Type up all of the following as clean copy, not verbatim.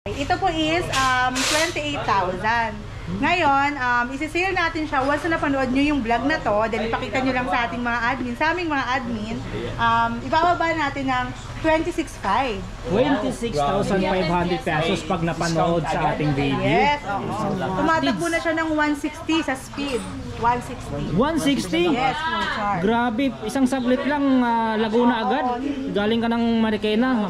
Ito po is 28,000. Ngayon, isi-sale natin siya once na napanood nyo yung vlog na to, then ipakita nyo lang sa ating mga admin, sa aming mga admin, ibababa natin ng 26,500. 26,500 pesos pag napanood sa ating video. Yes, oo. Tumatakbo na siya ng 160 sa speed. 160. 160? Yes, full charge. Grabe, isang sablit lang Laguna agad. Galing ka ng Marikina.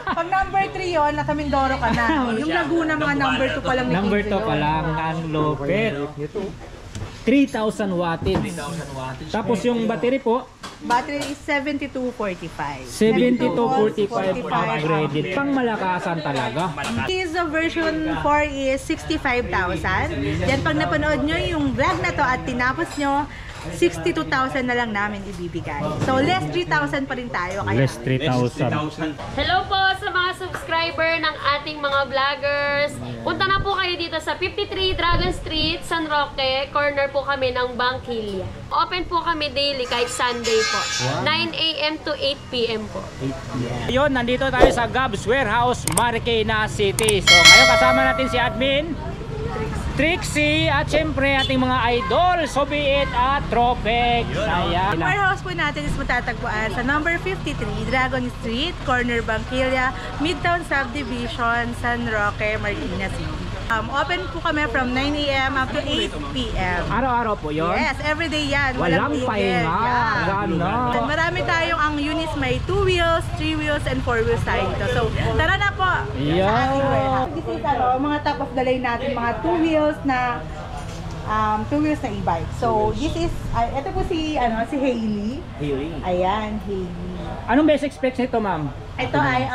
Pag number 3 yon, nasa Mindoro ka na. Yung Laguna, mga number 2 pa lang. Number 2 pa lang, ang lupit. 3,000 wattage. Tapos yung battery po, battery is 7245. 7245 upgraded. Pang malakasan talaga. Is the version 4 is 65,000. Then pag napanood nyo yung vlog na to at tinapos nyo, 62,000 na lang namin ibibigay. So less 3,000 pa rin tayo. Kaya Less 3,000. Hello po sa mga subscriber ng ating mga vloggers. Punta na po kayo dito sa 53 Dragon Street, San Roque. Corner po kami ng Bangkilya. Open po kami daily kahit Sunday po. 9 AM to 8 PM po. Yun, nandito tayo sa Gabs Warehouse, Marikina City. So ngayon kasama natin si admin Trixie at syempre ating mga idol, Sobiit at Tropex. Ayan. ang warehouse po natin is matatagpuan sa number 53 Dragon Street, corner Bangkilya, Midtown Subdivision, San Roque, Marikina City. Open po kami from 9 AM up to 8 PM. Araw-araw po yun? Yes, everyday yan. Walang tigil. pahinga. Yeah. Gano'n. And marami tayong ang units, may 2 wheels, 3 wheels, and 4 wheels tayo dito. So, tara na po! Yeah. Sa ating warehouse. This is mga top of the line natin, mga 2 wheels na e-bike. So, this is, ito po si Hailey. Ayan, Hailey. Anong basic specs nito, ma'am? Ito ay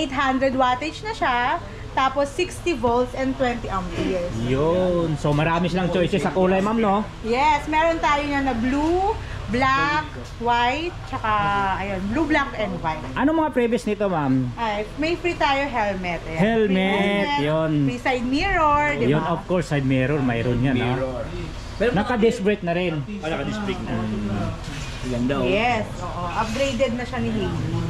800 wattage na siya. Tapos 60 volts and 20 amperes. Yun. So marami silang choices sa kulay, ma'am, no? Yes, meron tayo na blue, black, white, tsaka ayun, blue, black, and white. Anong mga previous nito, ma'am? Ay, may free tayo helmet. Ayan. Helmet, Free yun. Free side mirror, di Yun, ba? of course, side mirror, mayroon yan, ha? Naka-disc brake na rin. Naka-disc brake na. Ganda, oh. Yes, oo. Upgraded na siya ni Hailey.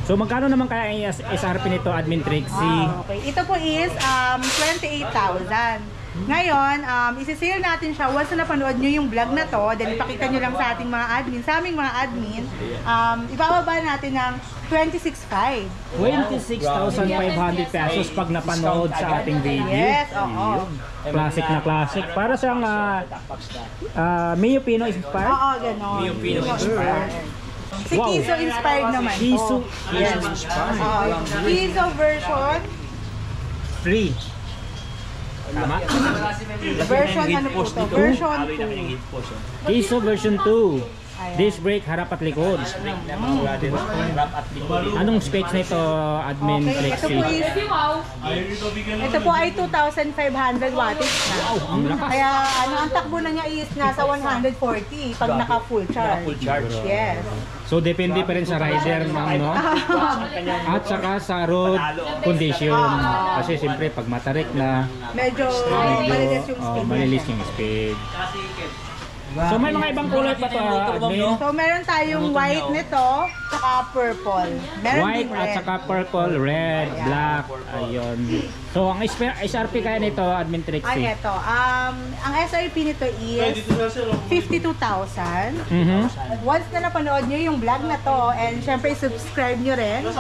So magkano naman kaya ang SRP nito, admin Trixie? Okay. Ito po is 28,000. Ngayon, isi-sale natin siya once na napanood nyo yung vlog na to, then ipakita nyo lang sa ating mga admin, sa aming mga admin, ibababa natin ng 26,500. 26,500 pesos pag napanood sa ating video. Yes, oo. Classic na classic. Para siyang Mio Pino inspired. Oo, gano'n. Mio Pino inspired. Si Wow. Kiso inspired naman. Kiso. Yes. Kiso version. Free. Tama? Version ano po to? Version 2. Kiso version 2. Ayan. Disc brake, harap at likod. Anong specs nito, admin Okay, Trixie? ito po ay 2,500 wattage na. Ang lakas. Kaya ang takbo na niya is nasa 140 pag naka full charge. Full charge. Yes. So depende pa rin sa rider, ma'am, no? At saka sa road condition. Kasi siyempre pag matarik na, Medyo malinis yung speed. malilis yung speed. So may mga ibang kulay pa to, admin? So meron tayong white nito, saka purple. Meron White din at red. saka purple, red, black, ayun. So ang SRP kaya nito, admin Ay, Trixie? ito. Ang SRP nito is 52,000. Once na napanood nyo yung vlog na to, and syempre subscribe nyo rin,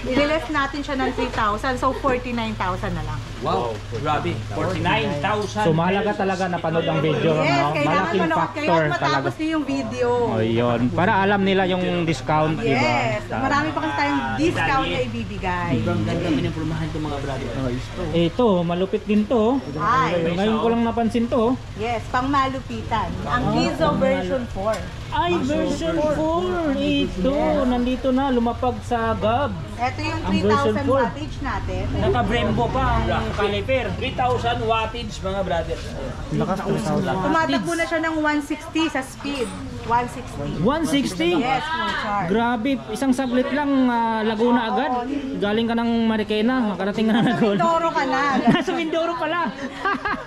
i-release natin siya ng 3,000. So 49,000 na lang. Wow, grabe. 49,000. So mahalaga talaga napanood ang video, Yes, no? kailangan Malaking manood kayo factor at talaga. matapos nyo yung video. Ayun, para alam nila yung discount, di ba? Yes, marami pa kasi tayong discount na ibibigay. Ang ganda piniprumahan itong mga brother. Ito, malupit din to. Ay, Ngayon ko lang napansin to. yes, pang malupitan. Ang Kizo version 4. Ay, version 4. Ito, nandito na, lumapag sa GAB. Ito yung Ang version 3,000 4. wattage natin. Naka-Brembo pa ang caliper. 3,000 wattage mga brother. Lakas ko sa Tumatakbo na siya ng 160 sa speed. 160. 160? Yes, full charge. Grabe, isang sablit lang Laguna agad. Galing ka ng Marikina, makarating ka na Nasa Laguna. Mindoro ka na. Nasa Mindoro pala.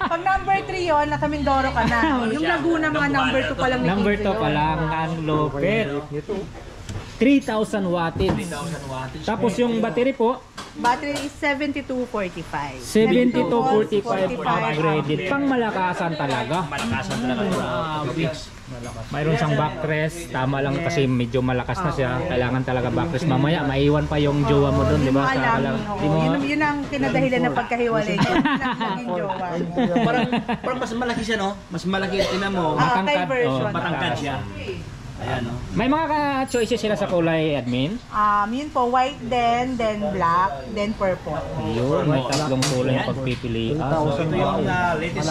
Pag number 3 yon, nasa Mindoro ka na. Yung Laguna, mga number 2 pa lang. Number 2 pa lang, ang lupit. 3,000 wattage. 3,000 wattage. Tapos yung battery po, Battery is 7245. 7245 upgraded. Pang malakasan talaga. Malakasan talaga. Grabe. Mayroon siyang backrest. Tama lang kasi medyo malakas na siya. Kailangan talaga backrest. Mamaya maiwan pa yung jowa mo doon, di ba? Hindi mo alam. Di mo, Yun ang kinadahilan ng pagkahiwalay niya. Yun ang naging jowa mo. Parang mas malaki siya, no? Mas malaki. Tinan mo. Kay version. Matangkad siya. Ayan, no? may mga choices sila sa kulay, admin. Yun po, white then black, then purple. Yun, may tatlong kulay yung pagpipili. So, ito yung latest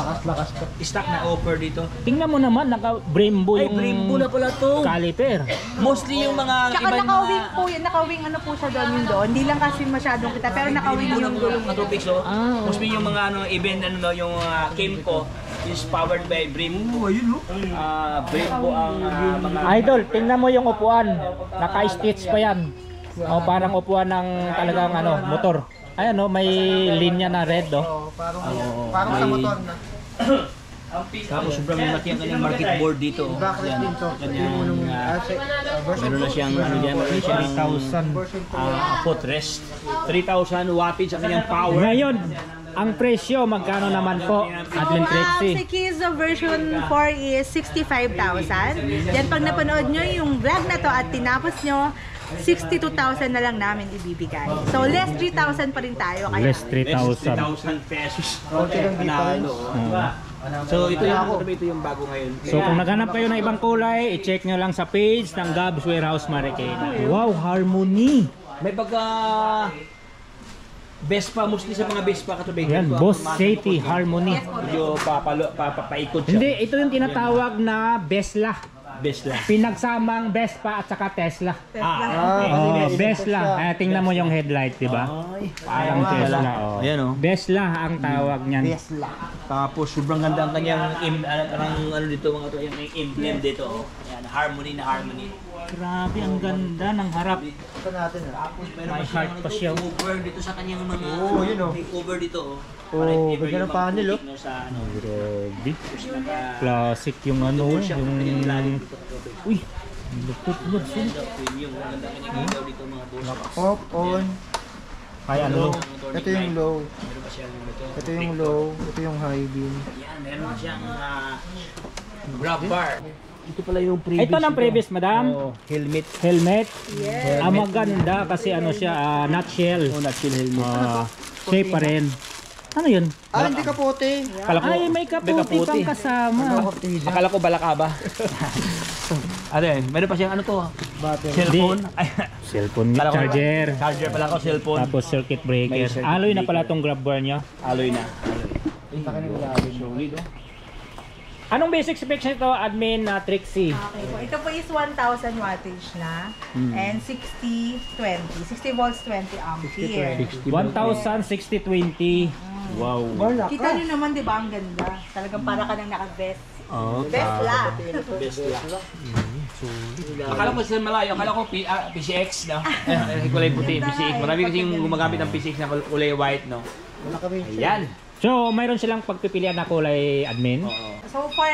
stock na offer dito. Tingnan mo naman, naka-Brembo Ay, yung Brembo na pala to. caliper. Mostly yung mga Tsaka iba naka-wing po yun, naka-wing ano po siya doon yun doon. Hindi lang kasi masyadong kita, pero naka-wing yung gulong. Topics, oh. Ah, Mostly yung mga event yung Kemco is powered by Brembo. Ayun, oh. Brembo ang mga Idol, tingnan mo yung upuan. Naka-stitch pa yan. O parang upuan ng talagang motor. Ayan may linya na red Parang sa motor na. Tapos sobrang laki ang kanyang market board dito. Yan, kanyang meron na siyang meron na siyang 3,000. footrest. 3,000 wattage ang kanyang power. Ngayon, ang presyo magkano naman po, Admin Si Trixie? Kizo version 4 is 65,000. Then pag napanood nyo yung vlog na to at tinapos nyo, 62,000 na lang namin ibibigay. So less 3,000 pa rin tayo. Kaya Less 3,000. 3,000 pesos. Konti lang Panalo. So ito yung bago ngayon. So kung naghanap kayo ng ibang kulay, i-check nyo lang sa page ng Gabs Warehouse Marikina. Wow, Harmony! May pagka Vespa, mostly sa mga Vespa katubig. Yan, Boss City Harmony. Medyo papaikot siya. Hindi, ito yung tinatawag na Besla. Vespa. Pinagsamang Vespa at saka Tesla. Tesla. Besla. Tingnan mo yung headlight, di ba? Parang Tesla. Ayan, oh. Besla ang tawag niyan. Tapos sobrang ganda ang kanyang ano dito mga to, yung emblem dito. Ayan, harmony na harmony. Grabe, ang ganda ng harap. Ito natin Tapos meron May pa heart pa siya. over dito sa kanyang mga yun, oh. may over dito. Oh, ganda ng panel, oh. Sa ano. Grabe. Tapos naka Classic yung yung... Uy, lupit mo. premium. Ang ganda kanyang ilaw dito mga boss. Off, on. Kaya ano? Ito yung low. Meron pa siyang ito. Ito yung low. Ito yung high beam. Yan, meron pa siyang grab bar. Ito pala yung previous. Ito ng previous, madam. Helmet. Helmet. Ang maganda kasi siya, nutshell. Nutshell helmet. Shape pa rin. Ano yun? Hindi kapote. Ay, may kaputi pang kasama. Akala ko balakaba. Ano yun? Meron pa siyang ano to? Cellphone. Cellphone, Akala ko- charger. Charger pala ko, cellphone. Tapos circuit breaker. May circuit Alloy na breaker. pala tong grab bar niya. Alloy na. Solid, oh. Anong basic specs nito, Admin Trixie? Okay po. Ito po is 1,000 wattage na and 60-20. 60 volts, 20 ampere. 1,000, 60-20. Wow. Kita nyo naman, di ba, ang ganda. Talagang para ka nang naka-vest. Best la. Best lang. Akala ko sa malayo, akala ko PCX, no? Kulay puti, PCX. Marami kasing gumagamit ng PCX na kulay white, no? Ayan. So, mayroon silang pagpipilian na kulay, Admin? So far,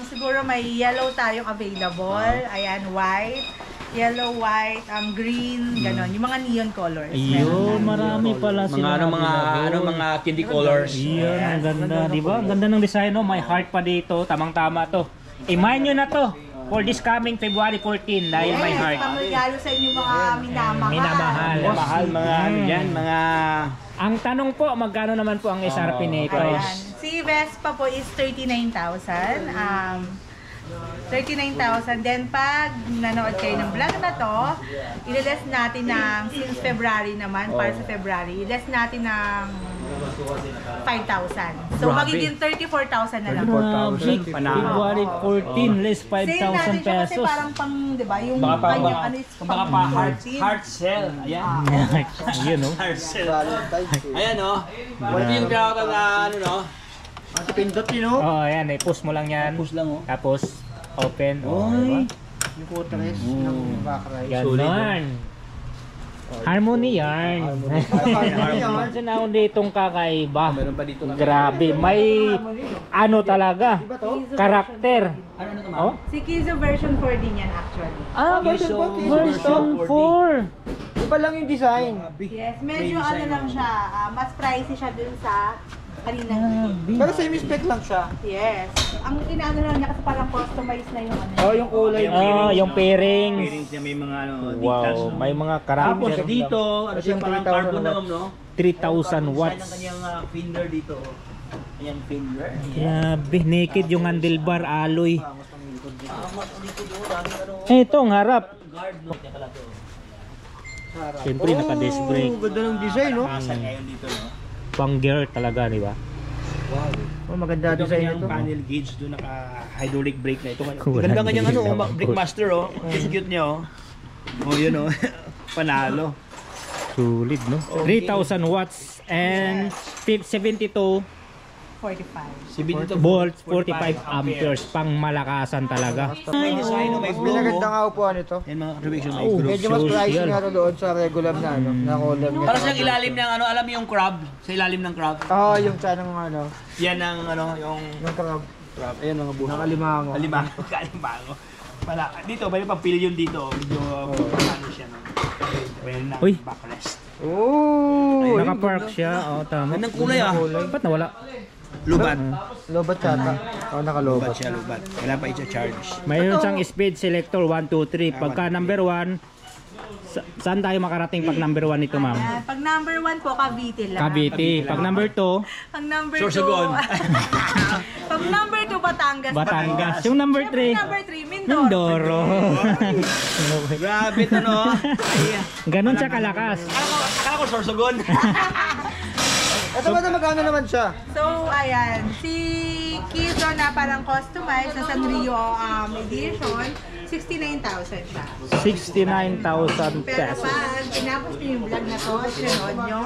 siguro may yellow tayong available. Ayan, white, yellow, white, green, ganon. Yung mga neon colors. Ayun, marami pala sila. Mga candy colors. Iyon, ang ganda, di ba? Ang ganda ng design, no? May heart pa dito, tamang-tama to. I-mind nyo na to for this coming February 14 dahil may heart. Pamagalo sa inyo mga minamahal. Minamahal. Mahal mga ano yan, mga Ang tanong po, magkano naman po ang SRP nito? Ayan. Si Vespa po is 39,000. 39,000. Then pag nanood kayo ng vlog na to, ililess natin ng, since February naman, para sa February, ililess natin ng 5,000. So magiging 34,000 na lang. Grabe, February 14, less Sale natin 5,000 siya kasi pesos. parang pang, di ba, yung baka kanyang ano is baka pa heart cell. Ayan. Ayun, no? Heart cell. Ayan, no? Ito yung tinatawag na ano, no? Pindot yun, oh. Oo, ayan, push mo lang yan. Push lang, oh. Tapos, open. Oy. Yung footrest ng backride. Ganon. Harmony yarn. Meron akong ditong kakaiba. Meron pa dito. Grabe, may ano talaga, karakter. Oh? Si Kizo version 4 din yan actually. Version 4. Iba lang yung design. Yes, medyo ano lang siya, mas pricey siya dun sa kaninang. Pero semi-spec lang siya. Yes. Ang inaano lang niya kasi parang customized na yung ano. Oh, yung kulay. Yung pairings. Pairings niya may mga ano, details, Wow, no? may mga Tapos karakter. dito, ano siya, parang 3,000 carbon na watts. no? 3,000 Ang watts. kanyang finger dito. Ayan, finger. Grabe, naked yung handlebar alloy. Ito ang harap. Guard, no? Kaya pala to. Siyempre naka-disc brake. Ganda ng design, no? Asan ngayon dito, no? Pang gear talaga, di ba? Oh, maganda Ito design kanyang ito. panel gauge doon, naka-hydraulic brake na ito. Wala Ganda kanyang ano, din naman. Brickmaster, oh. Cute niya, oh. Oh, yun, oh. Panalo. Sulit, no? 3,000 watts and 72 45. volts, 45 amperes. Pang malakasan talaga. May design, oh, may glow, Pinaganda oh. nga upuan ito. Yan mga contribution, may Oh, glow. Medyo mas social. pricey nga ito doon sa regular na ano, na color niya. Para siyang ilalim ng ano, alam mo yung crab? Sa ilalim ng crab? Oo, yung sanang ano, Yan ang ano, yung yung crab. crab. Ayan mga buhay. Nakalimango. Alimango. Kalimango. Wala. Dito, may pang pillion dito. Medyo, ano siya, no? Well, na Uy. backrest. Oh! Naka-park siya. Oh, tama. Gandang kulay, ah. Ba't nawala? Lubat. Lobat yata. Oo, nakalobat. Lubat siya, lubat. Wala pa i-charge. Mayroon siyang speed selector 1, 2, 3. Pagka number 1, saan tayo makarating pag number 1 nito, ma'am? Pag number 1 po, Cavite lang. Cavite. Pag number 2, Pag number 2, Sorsogon. pag number 2, Batangas. Batangas. Yung number 3, Number 3, Mindoro. Mindoro. Grabe to, no? Ay, Ganon siya kalakas. akala ko Sorsogon. Ito ba na magkano naman siya? So, ayan. Si Kizo na parang customized na Sanrio edition, 69,000 siya. 69,000 Pero pesos. pag tinapos niyo yung vlog na to, sinunod nyo,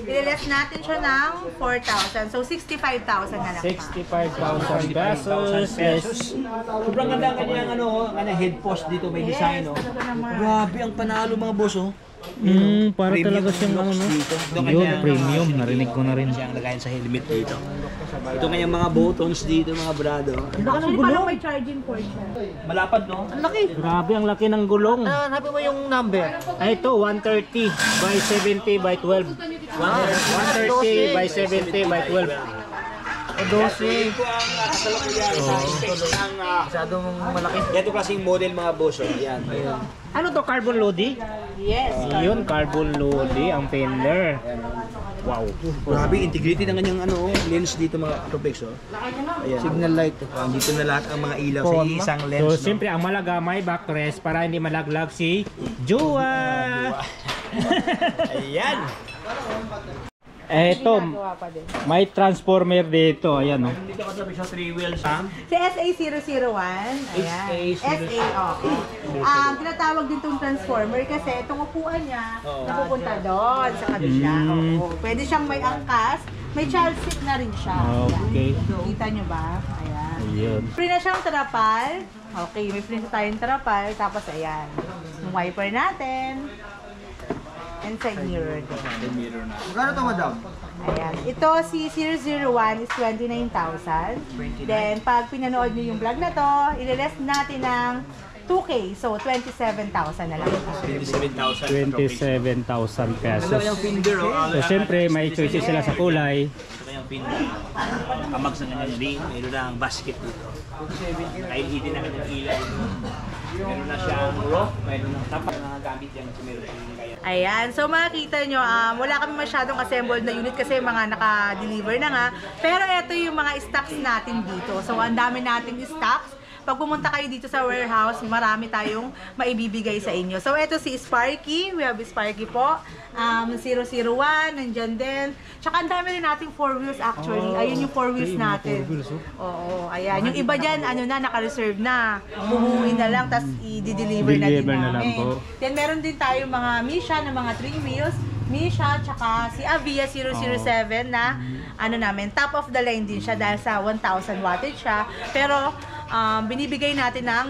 ililess natin siya ng 4,000. So, 65,000 na lang pa. 65,000 pesos. Yes. Sobrang ganda ang kanyang ano, kanyang head post dito, may design, no? Ano ba naman? Grabe ang panalo mga boss, oh. Para talaga siyang ano, no? Yun, premium. Narinig ko na rin. Siya ang lagayan sa helmet dito. Ito kanyang mga buttons dito, mga brado. Actually, parang may charging port siya. Malapad, no? Ang laki. Grabe, ang laki ng gulong. Hanapin mo yung number. Ay, ito, 130 by 70 by 12. 130 by 70 by 12. O 12. Ito ang kasalukuyan sa specs ng Masyadong malaki. ganito klaseng model mga boss, oh. Yan. Ano to, carbon lodi? Yes. Yun, carbon lodi ang fender. Wow. Grabe, integrated ang kanyang ano, lens dito mga Tropex, oh. Ayan. Signal light. Dito na lahat ang mga ilaw sa isang lens, So, no? siyempre, ang malaga may backrest para hindi malaglag si Jowa. Ayan. Eto, may transformer dito. Ayan, oh. Dito ka sa 3 wheels, ha? Si SA001, ayan. SA, okay. Tinatawag din itong transformer kasi itong upuan niya napupunta doon sa kabila. Oo. Pwede siyang may angkas, may child seat na rin siya. Okay. Ayan. Kita niyo ba? Ayan. Ayun. Free na siyang trapal. Okay, may free na tayong trapal. Tapos ayan, yung wiper natin. And side mirror din. Magkano to, madam? Ayan. Ito, si 001 is 29,000. Then, pag pinanood nyo yung vlog na to, ililess natin ng 2K. So, 27,000 na lang. 27,000. 27,000 pesos. Ito yung finger, oh. So, siyempre, may choices sila sa kulay. Ito yung finger. Kamag sa kanyang ring. Mayroon na ang basket dito. Kahit hindi na kanyang ilaw. Meron na siyang rope. Meron na tapak na gamit yan. Meron na kaya. Ayan. So, makikita nyo, wala kami masyadong assembled na unit kasi mga naka-deliver na nga. Pero ito yung mga stocks natin dito. So, ang dami nating stocks. Pag pumunta kayo dito sa warehouse, marami tayong maibibigay sa inyo. So, ito si Sparky. We have Sparky po. 001, nandyan din. Tsaka ang dami rin nating 4 wheels actually. Ayun yung 4 wheels natin. Oo, ayan. Yung iba dyan, ano na, naka-reserve na. Umuwi na lang, tapos i-deliver na din Deliver na lang namin. po. Then, meron din tayong mga Misha na mga 3 wheels. Misha, tsaka si Avia 007 na ano namin, top of the line din siya dahil sa 1,000 wattage siya. Pero binibigay natin ng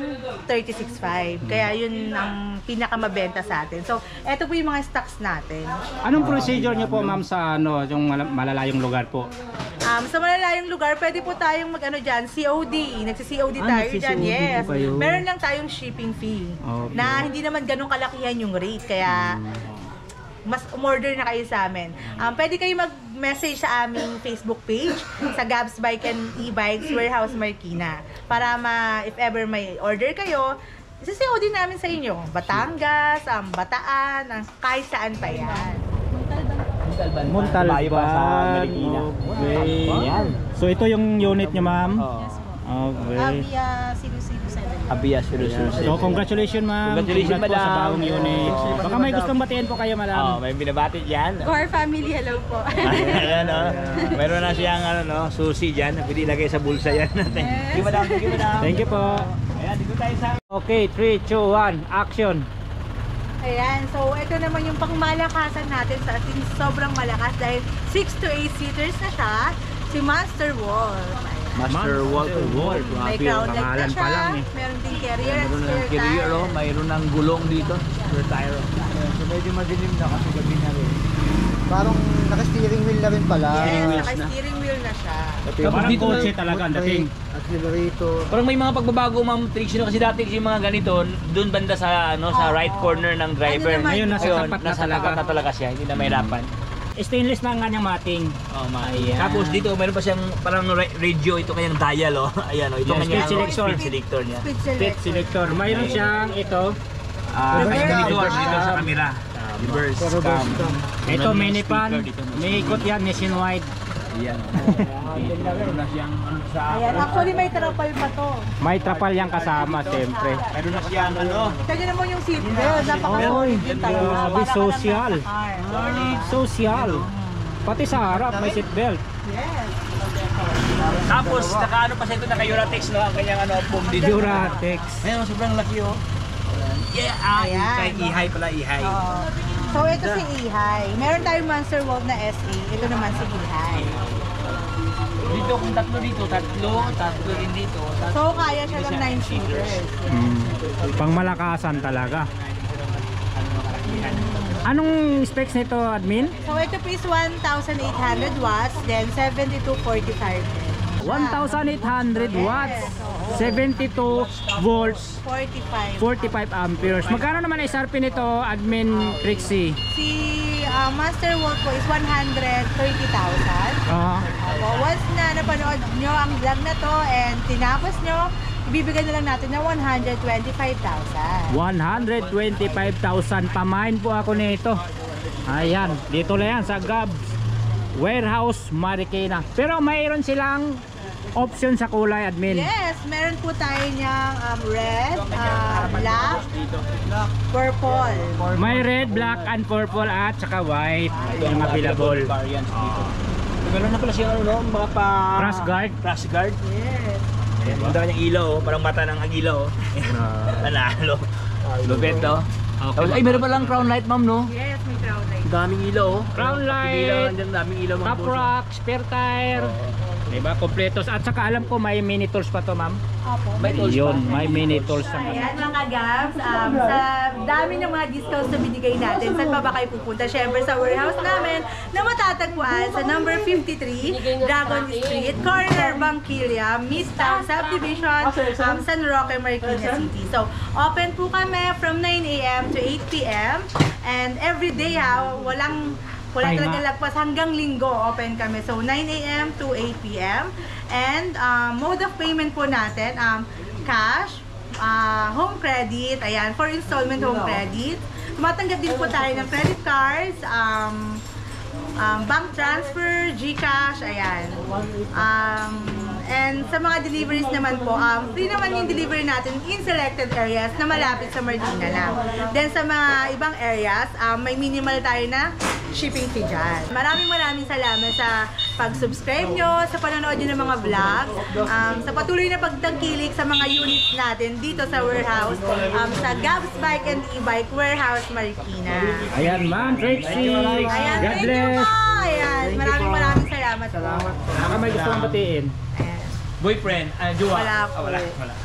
36.5. Kaya yun ang pinakamabenta sa atin. So, eto po yung mga stocks natin. Anong procedure niyo po ma'am sa ano, yung malalayong lugar po? Sa malalayong lugar, pwede po tayong mag-ano dyan, COD. Nagsi-COD tayo dyan, nagsi-COD yes. po kayo. Meron lang tayong shipping fee. Okay. Na hindi naman ganun kalakihan yung rate. Kaya, mas umorder na kayo sa amin. Pwede kayo mag-message sa aming Facebook page sa Gabs Bike and E-Bikes Warehouse Marikina para if ever may order kayo, isa-COD namin sa inyo. Batangas, Bataan, kahit saan pa yan. Montalban. Bayo pa sa Marikina. Okay. Ayan. So ito yung unit niyo ma'am? Oo. Okay. Abia, seryoso. So congratulations ma'am. Congratulations, Congrats po sa madam. bagong unit. Baka may gustong batiin po kayo madam. May binabati dyan. Core family, hello po. Ayan, Meron na siyang susi dyan. Pwede ilagay sa bulsa yan. Thank you, madam. Thank you, madam. Thank you po. Ayan, dito tayo sa... Okay, 3, 2, 1, action. Ayan, so ito naman yung pangmalakasan natin sa ating sobrang malakas dahil 6 to 8 seaters na siya, si Monster Wolf. Ayan. Master Walter Wall. May crown leg na siya, meron ding carrier at Meron ng spare carrier, tire. mayroon ng gulong dito. Spare tire. So medyo madilim na kasi gabi na rin. Parang naka-steering wheel na rin pala. Yes, naka-steering wheel na siya. Parang dito kotse talaga ang dating. Accelerator. Parang may mga pagbabago, Ma'am Trixie, kasi dati kasi yung mga ganito, doon banda sa sa right corner ng driver. Ano naman? Ngayon nasa Ngayon, tapat na nasa talaga. tapat na talaga siya, hindi na mahirapan. Stainless na ang kanyang mating. Ayan. Tapos dito, meron pa siyang parang radio, ito kanyang dial, Ayan, ito Yes, kanyang speed selector. speed selector niya. Speed Speed selector. Mayroon siyang ito. Monitor dito sa camera. Reverse cam. Ito mini pan. Dito. May ikot yan nationwide. Ayan. Meron na siyang sa... Ayan, actually may trapal pa to. May trapal yang kasama siyempre. Meron na siyang Tignan niyo naman yung seatbelt, napaka-solid yun talaga. Grabe, Para ka lang social. nakakar. Social. Pati sa harap may seatbelt. Yes. Tapos, naka-ano pa siya ito, naka-Uratex, no? Ang kanyang foam dito. Duratex. Ayan, sobrang laki, Yeah, Ayan. kay Ihay pala, Ihay. Oo. So ito si Ihay. Meron tayong Monster Wolf na SE. Ito naman si Ihay. Dito, kung tatlo tatlo rin dito. So kaya siya lang 9 seaters. Pangmalakasan talaga. Anong specs nito, admin? So ito po is 1,800 watts, then 7245. 1,800 watts, 72 volts, 45. 45 amperes. Magkano naman SRP nito, admin Trixie? Si Master Wolf po is 130,000. Once na napanood nyo ang vlog na to and tinapos nyo, ibibigay na lang natin ng 125,000. 125,000. Pamain po ako nito. Ayan, dito na yan sa Gabs Warehouse Marikina. Pero mayroon silang option sa kulay, admin. Yes, meron po tayo niyang red, black, purple. May red, black, and purple at saka white yung available. Variants dito. Meron na pala siya mga pa... Crash guard. Crash guard. Yes. Ayan, ang dami niyang ilaw, parang mata ng agilaw. Panalo. Lupit, Okay. Ay, meron palang crown light, ma'am, no? Yes, may crown light. Daming ilaw, Crown light, daming ilaw, mga top rock, spare tire. Diba, kompletos. At saka alam ko may mini tools pa to, ma'am. Opo. May tools Yun, pa. may mini tools sa Ayan mga Gabs, sa dami ng mga discounts na binigay natin, saan pa ba kayo pupunta? Siyempre sa warehouse namin na matatagpuan sa number 53, Dragon Street, corner Bangkilia, Midtown Subdivision, San Roque, Marikina City. So, open po kami from 9 a.m. to 8 p.m. And every day wala talaga lagpas hanggang linggo open kami. So 9 a.m. to 8 p.m. And mode of payment po natin, cash, home credit, ayan, for installment home credit. Tumatanggap din po tayo ng credit cards, bank transfer, GCash, ayan. And sa mga deliveries naman po, free naman yung delivery natin in selected areas na malapit sa Marikina lang. Then sa mga ibang areas, may minimal tayo na shipping fee dyan. Maraming salamat sa pag-subscribe nyo, sa panonood nyo ng mga vlogs, sa patuloy na pagtangkilik sa mga units natin dito sa warehouse, sa Gabs Bike and E-Bike Warehouse Marikina. Ayan, ma'am, Trixie. Ayan, God thank you bless. po! Ayan, maraming salamat po. Baka may gusto kong batiin. Ayan. Boyfriend? Jowa? Wala po. Wala.